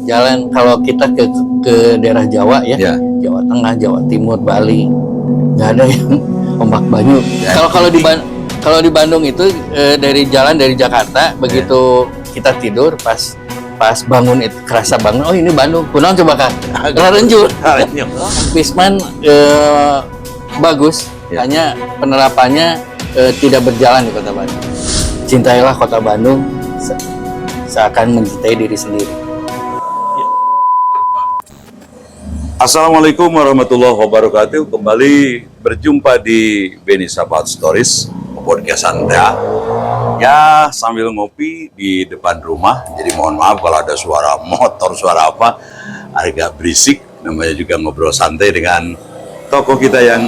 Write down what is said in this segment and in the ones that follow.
jalan kalau kita ke daerah Jawa ya, Jawa Tengah, Jawa Timur, Bali, nggak ada yang ombak banyu. Kalau di Bandung itu dari Jakarta begitu kita tidur pas bangun itu kerasa bangun, oh ini Bandung. Kunaon coba kan? Rarenjur. Wisman bagus, hanya penerapannya tidak berjalan di Kota Bandung. Cintailah Kota Bandung seakan mencintai diri sendiri. Assalamualaikum warahmatullahi wabarakatuh. Kembali berjumpa di Beni Sahabat Stories, podcast Anda. Ya, sambil ngopi di depan rumah. Jadi mohon maaf kalau ada suara motor, suara apa, agak berisik. Namanya juga ngobrol santai dengan tokoh kita yang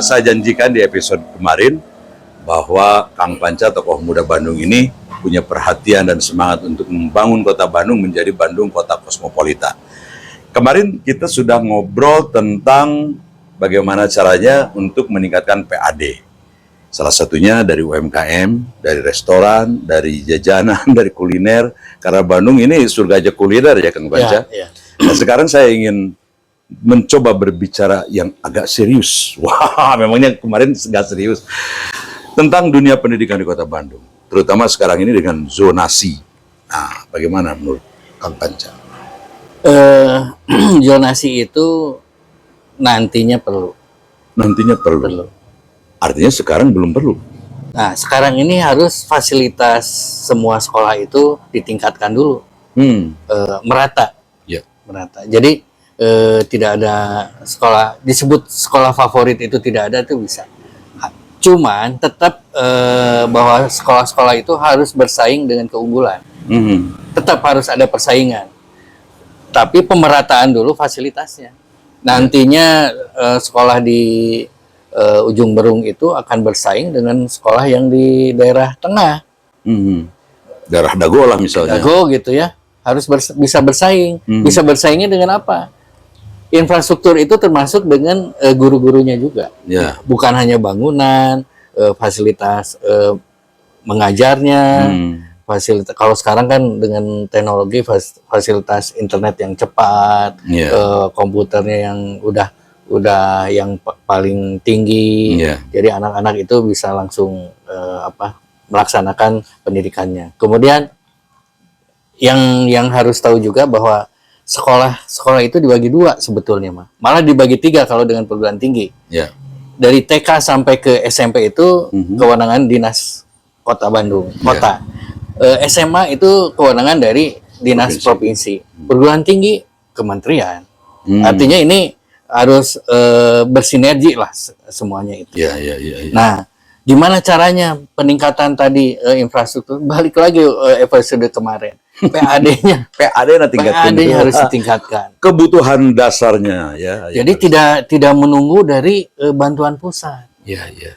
saya janjikan di episode kemarin, bahwa Kang Panca, tokoh muda Bandung ini, punya perhatian dan semangat untuk membangun kota Bandung menjadi Bandung kota kosmopolitan. Kemarin kita sudah ngobrol tentang bagaimana caranya untuk meningkatkan PAD. Salah satunya dari UMKM, dari restoran, dari jajanan, dari kuliner. Karena Bandung ini surga aja kuliner ya Kang Panca. Nah, sekarang saya ingin mencoba berbicara yang agak serius. Wah, memangnya kemarin nggak serius. Tentang dunia pendidikan di Kota Bandung. Terutama sekarang ini dengan zonasi. Nah, bagaimana menurut Kang Panca? Zonasi itu nantinya perlu. Nantinya perlu. Artinya sekarang belum perlu. Nah, sekarang ini harus fasilitas semua sekolah itu ditingkatkan dulu, merata. Ya. Merata. Jadi tidak ada sekolah disebut sekolah favorit itu tidak ada, itu bisa. Cuman tetap bahwa sekolah-sekolah itu harus bersaing dengan keunggulan. Tetap harus ada persaingan. Tapi pemerataan dulu fasilitasnya. Nantinya sekolah di Ujung Berung itu akan bersaing dengan sekolah yang di daerah tengah. Daerah Dago lah misalnya. Dago gitu ya. Harus bisa bersaing. Bisa bersaingnya dengan apa? Infrastruktur itu termasuk dengan guru-gurunya juga. Ya. Bukan hanya bangunan, fasilitas mengajarnya, fasilitas. Kalau sekarang kan dengan teknologi fasilitas internet yang cepat, komputernya yang udah yang paling tinggi. Jadi anak-anak itu bisa langsung melaksanakan pendidikannya. Kemudian yang harus tahu juga bahwa sekolah itu dibagi dua sebetulnya, malah dibagi tiga kalau dengan perguruan tinggi. Dari TK sampai ke SMP itu kewenangan Dinas Kota Bandung, kota. SMA itu kewenangan dari Dinas Provinsi. Perguruan tinggi kementerian. Artinya ini harus bersinergi lah semuanya itu. Nah, gimana caranya peningkatan tadi infrastruktur? Balik lagi episode kemarin. PAD-nya harus ditingkatkan. Kebutuhan dasarnya ya. Jadi tidak menunggu dari bantuan pusat.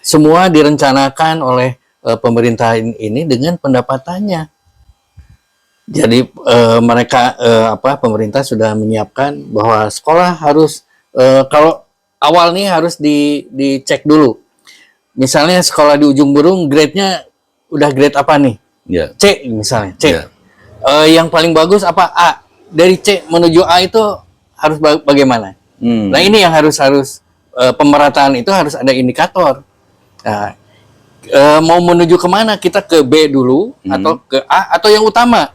Semua direncanakan oleh pemerintah ini dengan pendapatannya. Jadi pemerintah sudah menyiapkan bahwa sekolah harus kalau awal nih harus dicek dulu. Misalnya sekolah di Ujung Berung grade-nya udah grade apa nih? C misalnya, C. Yang paling bagus apa? A. Dari C menuju A itu harus bagaimana? Nah, ini yang harus pemerataan itu harus ada indikator. Nah, mau menuju kemana? Kita ke B dulu atau ke A atau yang utama?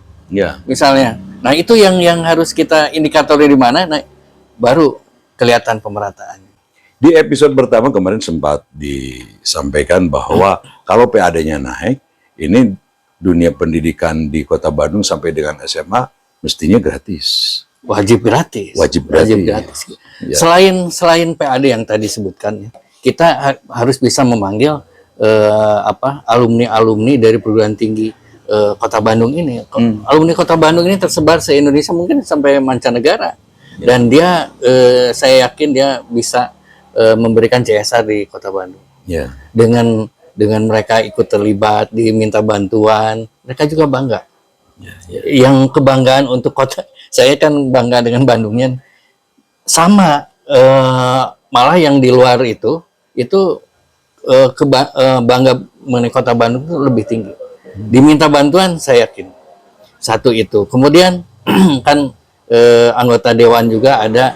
Misalnya. Nah, itu yang harus kita indikatornya di mana? Nah, baru kelihatan pemerataan. Di episode pertama kemarin sempat disampaikan bahwa kalau PAD-nya naik, ini dunia pendidikan di Kota Bandung sampai dengan SMA mestinya gratis. Wajib gratis. Selain PAD yang tadi sebutkan, kita harus bisa memanggil alumni dari perguruan tinggi Kota Bandung ini. Alumni Kota Bandung ini tersebar se-Indonesia, mungkin sampai mancanegara. Dan dia, saya yakin dia bisa memberikan CSR di Kota Bandung. Dengan mereka ikut terlibat, diminta bantuan, mereka juga bangga. Yang kebanggaan untuk kota, saya kan bangga dengan Bandungnya. Sama, malah yang di luar itu bangga mengenai Kota Bandung itu lebih tinggi. Diminta bantuan, saya yakin. Satu itu. Kemudian kan anggota dewan juga ada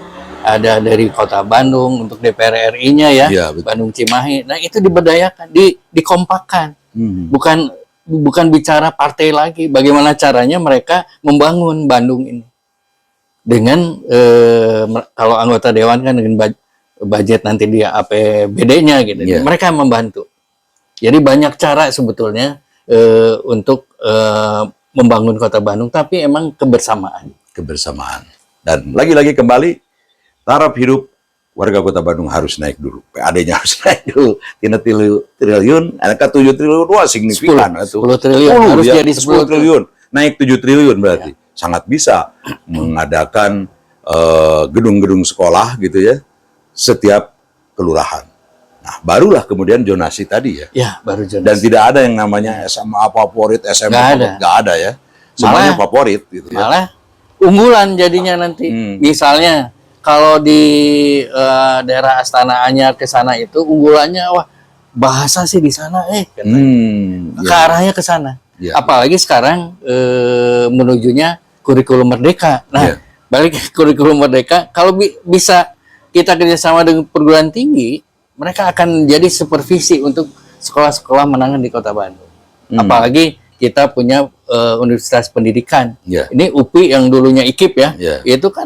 dari Kota Bandung untuk DPR RI-nya ya, Bandung Cimahi. Nah itu diberdayakan, dikompakkan, bukan bicara partai lagi. Bagaimana caranya mereka membangun Bandung ini dengan kalau anggota dewan kan dengan budget nanti dia APBD-nya gitu, mereka membantu. Jadi banyak cara sebetulnya untuk membangun Kota Bandung, tapi emang kebersamaan. Dan lagi-lagi kembali, taraf hidup warga Kota Bandung harus naik dulu. PAD-nya harus naik dulu. Tina triliun, anaknya 7 triliun, wah signifikan. 10 triliun, harus ya, jadi 10 triliun. Naik 7 triliun berarti. Sangat bisa mengadakan gedung-gedung sekolah gitu ya, setiap kelurahan. Nah, barulah kemudian zonasi tadi ya. Ya, baru zonasi. Dan tidak ada yang namanya SMA favorit, SMA favorit, nggak ada ya. Semuanya favorit gitu ya. Malah unggulan jadinya nanti. Misalnya kalau di daerah Astana Anyar ke sana itu unggulannya wah bahasa sih di sana ke arahnya ke sana. Apalagi sekarang menujunya kurikulum merdeka. Nah, balik ke kurikulum merdeka, kalau bisa kita kerjasama dengan perguruan tinggi, mereka akan jadi supervisi untuk sekolah-sekolah menengah di Kota Bandung. Apalagi kita punya universitas pendidikan. Ini UPI yang dulunya IKIP ya, itu kan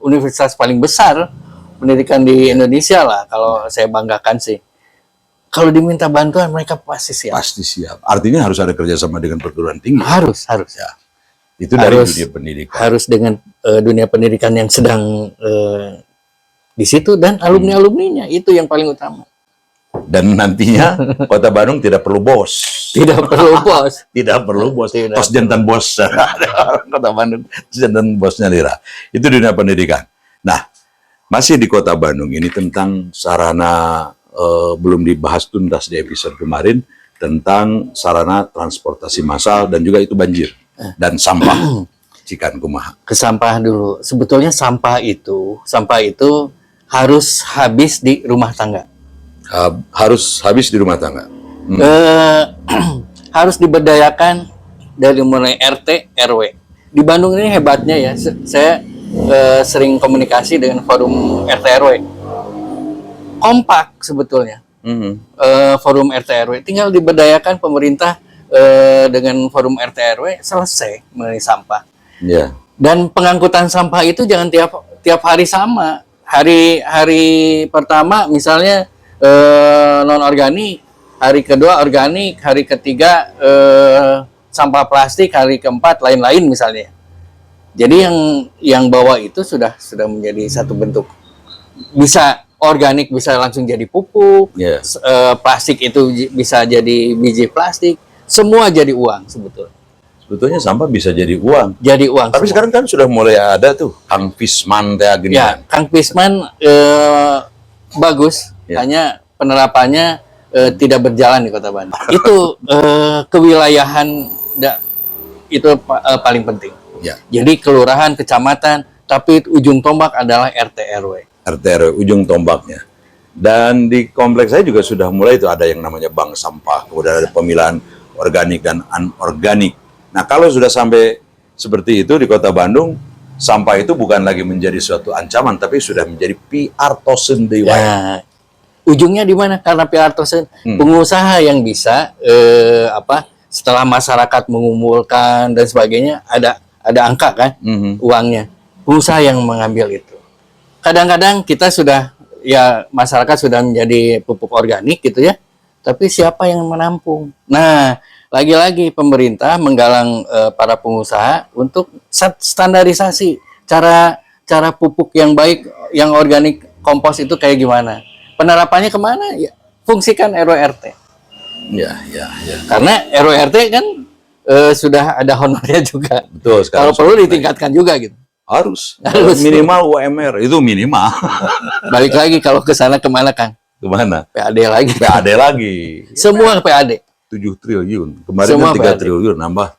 universitas paling besar pendidikan di Indonesia lah. Kalau saya banggakan sih. Kalau diminta bantuan mereka pasti siap. Pasti siap. Artinya harus ada kerjasama dengan perguruan tinggi. Harus ya. Itu dari dunia pendidikan. Harus dengan dunia pendidikan yang sedang di situ dan alumni-alumninya, itu yang paling utama. Dan nantinya Kota Bandung tidak perlu bos. Tidak perlu bos. Tidak perlu bos. Tos jantan bos. Kota Bandung, jantan bosnya Lira. Itu dunia pendidikan. Nah, masih di Kota Bandung ini tentang sarana, belum dibahas tuntas di episode kemarin, tentang sarana transportasi massal dan juga itu banjir. Dan sampah. Cikan kumaha. Ke sampah dulu. Sebetulnya sampah itu harus habis di rumah tangga. Harus habis di rumah tangga. Harus diberdayakan dari mulai RT RW. Di Bandung ini hebatnya ya, saya sering komunikasi dengan forum RT RW. Kompak sebetulnya. Forum RT RW tinggal diberdayakan pemerintah dengan forum RT RW selesai mengenai sampah. Dan pengangkutan sampah itu jangan tiap hari sama. Hari pertama misalnya non organik, hari kedua organik, hari ketiga sampah plastik, hari keempat lain-lain misalnya. Jadi yang bawa itu sudah menjadi satu bentuk, bisa organik bisa langsung jadi pupuk, plastik itu bisa jadi biji plastik, semua jadi uang sebetulnya. Sebetulnya sampah bisa jadi uang. Jadi uang. Tapi semua. Sekarang kan sudah mulai ada tuh Kang Pisman teh gini. Ya, Kang Pisman bagus, hanya penerapannya tidak berjalan di Kota Bandung. Itu kewilayahan itu paling penting. Jadi kelurahan, kecamatan, tapi ujung tombak adalah RT RW. RT RW ujung tombaknya. Dan di kompleks saya juga sudah mulai itu ada yang namanya bank sampah, kemudian ada pemilahan organik dan anorganik. Nah, kalau sudah sampai seperti itu di Kota Bandung, sampah itu bukan lagi menjadi suatu ancaman, tapi sudah menjadi PR tosen deui. Nah, ujungnya di mana? Karena PR tosen, pengusaha yang bisa setelah masyarakat mengumpulkan dan sebagainya, ada angka kan, uangnya. Pengusaha yang mengambil itu. Kadang-kadang kita sudah, ya masyarakat sudah menjadi pupuk organik gitu ya, tapi siapa yang menampung? Nah, lagi-lagi pemerintah menggalang para pengusaha untuk standarisasi cara pupuk yang baik, yang organik, kompos itu kayak gimana. Penerapannya kemana? Ya, fungsikan RW/RT. Ya. Karena RW/RT kan sudah ada honornya juga. Betul. Kalau perlu ditingkatkan juga gitu. Harus. Minimal UMR itu minimal. Balik lagi kalau ke sana kemana Kang? Kemana? PAD lagi. PAD lagi. Semua PAD. 7 triliun. Kemarin kan 3 triliun, nambah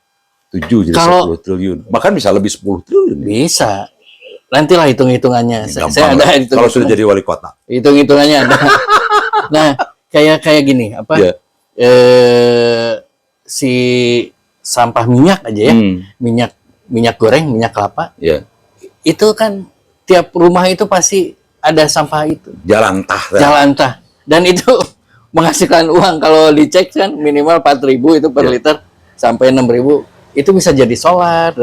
7 jadi 10 triliun. Bahkan bisa lebih 10 triliun. Bisa. Nantilah hitung-hitungannya. Saya ada hitung. Kalau sudah jadi wali kota. Hitung-hitungannya ada. Nah, kayak gini, si sampah minyak aja ya. Minyak minyak goreng, minyak kelapa. Ya. Itu kan tiap rumah itu pasti ada sampah itu. Jalan tah. Jalan tah. Dan itu menghasilkan uang. Kalau dicek kan minimal 4.000 itu per liter sampai 6.000. Itu bisa jadi solar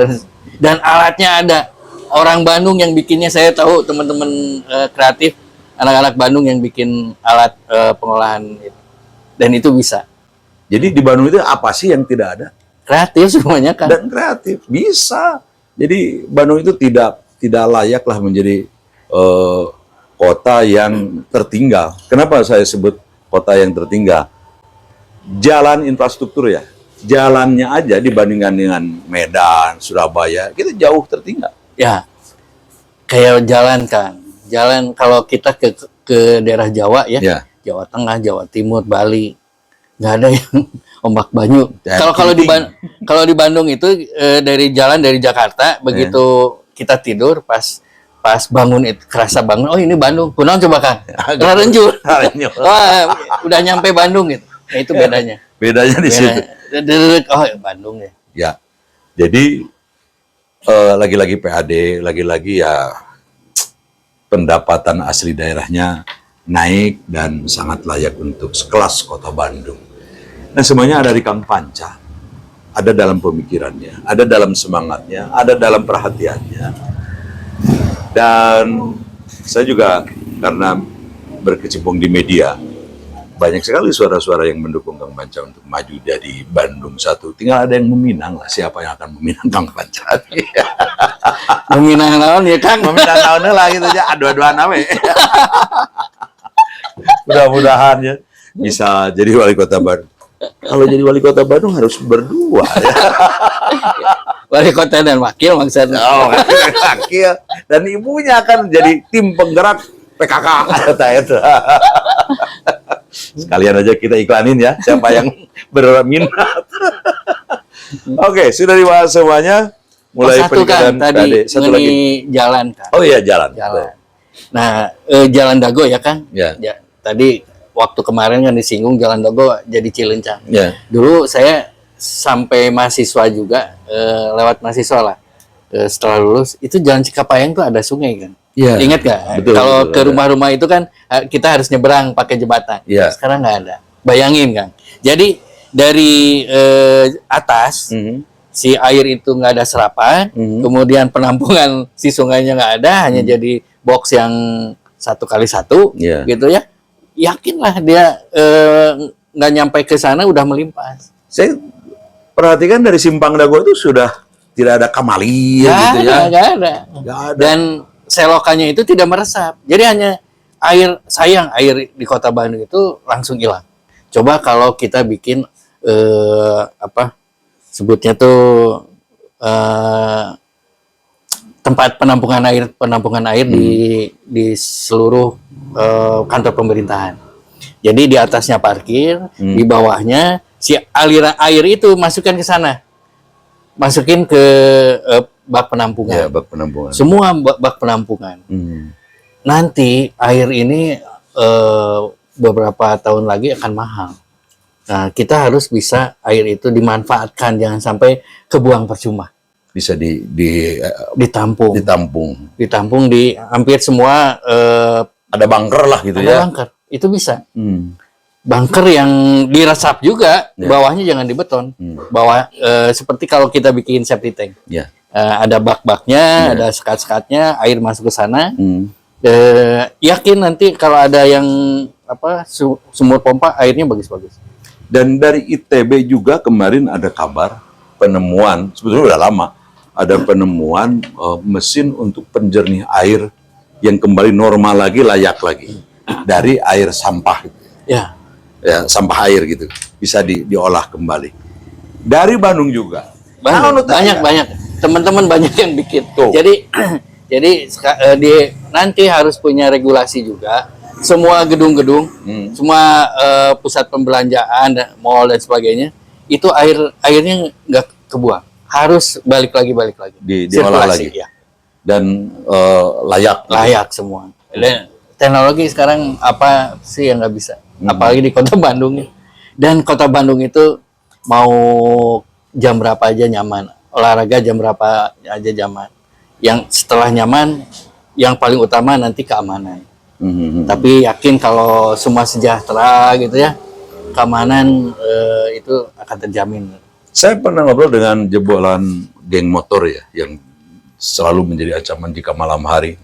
dan alatnya ada. Orang Bandung yang bikinnya, saya tahu teman-teman kreatif, anak-anak Bandung yang bikin alat pengolahan itu. Dan itu bisa. Jadi di Bandung itu apa sih yang tidak ada? Kreatif semuanya kan. Dan kreatif bisa. Jadi Bandung itu tidak layak lah menjadi kota yang tertinggal. Kenapa saya sebut kota yang tertinggal? Jalan infrastruktur ya. Jalannya aja dibandingkan dengan Medan, Surabaya, kita jauh tertinggal. Ya, kayak jalan kan. Jalan kalau kita ke daerah Jawa ya, Jawa Tengah, Jawa Timur, Bali, nggak ada yang ombak banyu. Kalau di Bandung itu dari jalan dari Jakarta, begitu kita tidur pas bangun itu kerasa bangun. Oh ini Bandung. Kunaon coba kan? Rarenjur. Wah, udah nyampe Bandung gitu. Nah, itu bedanya. Bedanya di situ. Oh Bandung ya. Ya, jadi lagi-lagi PAD, lagi-lagi ya pendapatan asli daerahnya naik dan sangat layak untuk sekelas kota Bandung. Nah semuanya ada di Kang Panca, ada dalam pemikirannya, ada dalam semangatnya, ada dalam perhatiannya. Dan saya juga karena berkecimpung di media, banyak sekali suara-suara yang mendukung Kang Panca untuk maju dari Bandung 1. Tinggal ada yang meminang lah, siapa yang akan meminang Kang Panca. Meminang naon ya Kang? Meminang naonnya lah gitu aja, adu-aduan awe. Mudah-mudahan ya bisa jadi wali kota Bandung. Kalau jadi wali kota Bandung harus berdua ya. Wali kota dan wakil maksudnya. Oh, wakil. Dan ibunya akan jadi tim penggerak PKK. Itu. Sekalian aja kita iklanin ya, siapa yang berminat. Oke, sudah dibahas semuanya. Mulai pendidikan kan, tadi satu lagi jalan kan. Oh iya, jalan. Nah, Jalan Dago ya kan? Ya. Tadi waktu kemarin kan disinggung Jalan Dago jadi Cilencang. Ya. Dulu saya sampai mahasiswa juga, lewat mahasiswa lah. Setelah lulus, itu Jalan Cikapayang tuh ada sungai kan? Ya. Ingat nggak? Kalau ke rumah-rumah itu kan kita harus nyeberang pakai jembatan. Ya. Sekarang nggak ada. Bayangin kan? Jadi dari atas, si air itu nggak ada serapan, kemudian penampungan si sungainya nggak ada, hanya jadi box yang 1x1, gitu ya. Yakinlah dia nggak nyampe ke sana udah melimpas. Saya perhatikan dari Simpang Dago itu sudah tidak ada kamalia gitu ya. Nggak ada. Dan selokannya itu tidak meresap. Jadi hanya air di kota Bandung itu langsung hilang. Coba kalau kita bikin sebutnya tuh tempat penampungan air di seluruh kantor pemerintahan. Jadi di atasnya parkir, di bawahnya si aliran air itu masukkan ke sana, masukin ke bak penampungan. Ya, bak penampungan. Semua bak penampungan. Nanti air ini beberapa tahun lagi akan mahal. Nah, kita harus bisa air itu dimanfaatkan, jangan sampai kebuang percuma. Bisa ditampung. Ditampung di hampir semua. Ada bunker lah gitu ya. Ada bunker, itu bisa. Bunker yang diresap juga, bawahnya jangan dibeton. Bawah seperti kalau kita bikin septic tank. Ada bak-baknya, ada sekat-sekatnya, air masuk ke sana. Yakin nanti kalau ada yang sumur pompa, airnya bagus-bagus. Dan dari ITB juga kemarin ada kabar penemuan, sebetulnya udah lama, ada penemuan mesin untuk penjernih air yang kembali normal lagi, layak lagi dari air sampah. Ya, sampah air gitu, bisa diolah kembali. Dari Bandung juga. Banyak. Teman-teman banyak yang bikin. Tuh. Jadi nanti harus punya regulasi juga. Semua gedung-gedung, semua pusat pembelanjaan, mall dan sebagainya, itu airnya nggak kebuang, harus balik lagi diolah lagi ya. Dan layak semua. Dan teknologi sekarang apa sih yang nggak bisa, apalagi di kota Bandung. Dan kota Bandung itu mau jam berapa aja nyaman, olahraga jam berapa aja zaman. Yang setelah nyaman, yang paling utama nanti keamanan. Tapi yakin kalau semua sejahtera gitu ya, keamanan itu akan terjamin. Saya pernah ngobrol dengan jebolan geng motor ya, yang selalu menjadi ancaman jika malam hari.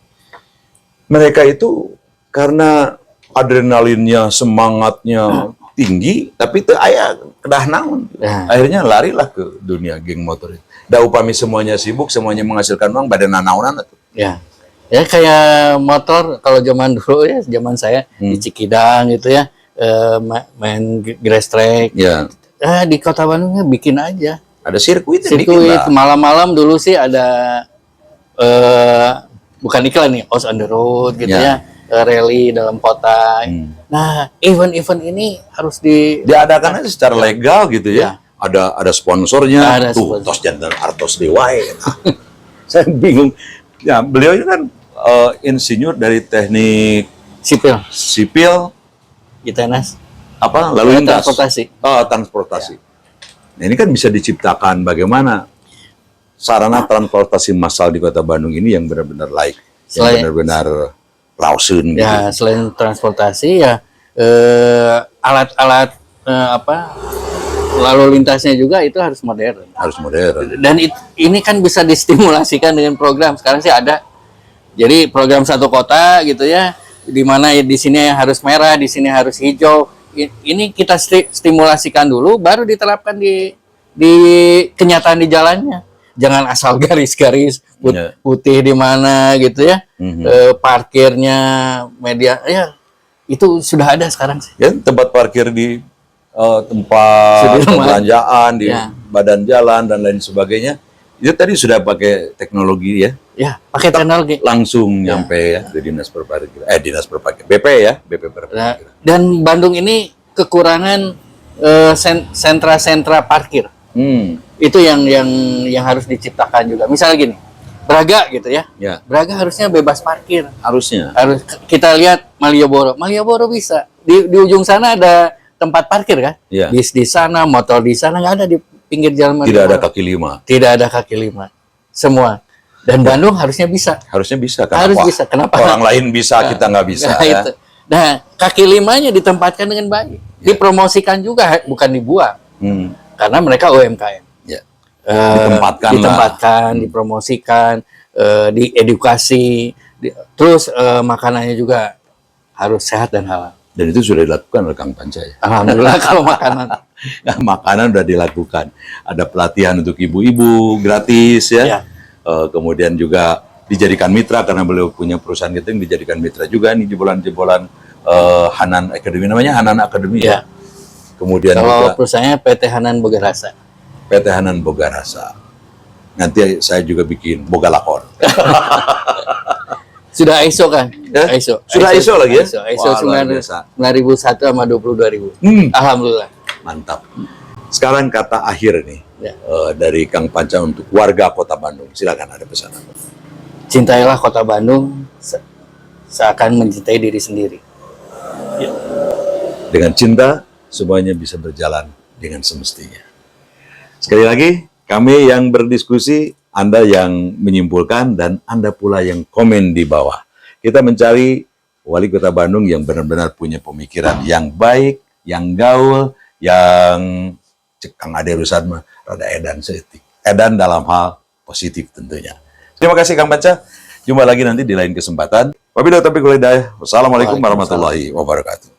Mereka itu karena adrenalinnya, semangatnya tinggi, tapi itu ayah kedah naon. Akhirnya larilah ke dunia geng motor itu. Da upami semuanya sibuk, semuanya menghasilkan uang, badan nanaonan itu. Ya. Ya kayak motor kalau zaman dulu ya, zaman saya di Cikidang gitu ya, main grass track. Ya. Di Kota Bandungnya bikin aja. Ada sirkuit malam-malam dulu sih ada bukan iklan nih, House on the Road gitu ya, rally dalam kota. Nah, event-event ini harus diadakan aja secara legal gitu ya. Ada sponsornya, tuh sponsor. tos jantan artos dewai. Saya bingung. Ya, beliau itu kan insinyur dari teknik sipil ITENAS. Lalu lintas transportasi. Nah, ini kan bisa diciptakan bagaimana sarana transportasi massal di Kota Bandung ini yang benar-benar laik, yang benar-benar lausun gitu. Ya, selain transportasi ya alat-alat lalu lintasnya juga itu harus modern. Dan ini kan bisa distimulasikan dengan program. Sekarang sih ada. Jadi program satu kota gitu ya, di mana di sini harus merah, di sini harus hijau. Ini kita stimulasikan dulu, baru diterapkan di kenyataan di jalannya. Jangan asal garis-garis putih di mana gitu ya, parkirnya, media ya itu sudah ada sekarang sih. Ya, tempat parkir di tempat perbelanjaan, di badan jalan dan lain sebagainya. Itu tadi sudah pakai teknologi ya? Ya, pakai teknologi. Langsung nyampe ya ke dinas perparkiran. BP ya, BP perparkiran. Dan Bandung ini kekurangan sentra-sentra parkir. Itu yang harus diciptakan juga. Misalnya gini, Braga gitu ya. Braga harusnya bebas parkir. Harus kita lihat Malioboro. Malioboro bisa. Di ujung sana ada tempat parkir kan? Bis di sana, motor di sana, nggak ada di pinggir jalan. Tidak ada kaki lima. Tidak ada kaki lima. Semua. Dan Bandung harusnya bisa. Harusnya bisa. Kenapa? Orang lain bisa, kita nggak bisa. Nah, kaki limanya ditempatkan dengan baik. Dipromosikan juga, bukan dibuang. Karena mereka UMKM. Ditempatkan, dipromosikan, diedukasi. Terus makanannya juga harus sehat dan halal. Dan itu sudah dilakukan oleh Kang Panca ya? Alhamdulillah kalau makanan. Nah, makanan sudah dilakukan. Ada pelatihan untuk ibu-ibu gratis ya. Kemudian juga dijadikan mitra karena beliau punya perusahaan catering, dijadikan mitra juga nih jebolan-jebolan Hanan Academy, namanya Hanan Academy ya. Kemudian kalau juga perusahaannya PT Hanan Bogarasa. PT Hanan Bogarasa. Nanti saya juga bikin boga lakon. Sudah ISO kan? ISO. Sudah ISO lagi ya? ISO 9001 sama 22000. Alhamdulillah. Mantap. Sekarang kata akhir nih dari Kang Panca untuk warga Kota Bandung. Silakan, ada pesan apa? Cintailah Kota Bandung seakan mencintai diri sendiri. Dengan cinta, semuanya bisa berjalan dengan semestinya. Sekali lagi, kami yang berdiskusi, Anda yang menyimpulkan, dan Anda pula yang komen di bawah. Kita mencari wali Kota Bandung yang benar-benar punya pemikiran yang baik, yang gaul, yang Kang Ade Rusad mah rada edan seetik. Edan dalam hal positif tentunya. Terima kasih Kang Panca. Jumpa lagi nanti di lain kesempatan. Wabillahi taufiq wal hidayah. Wassalamualaikum warahmatullahi wabarakatuh.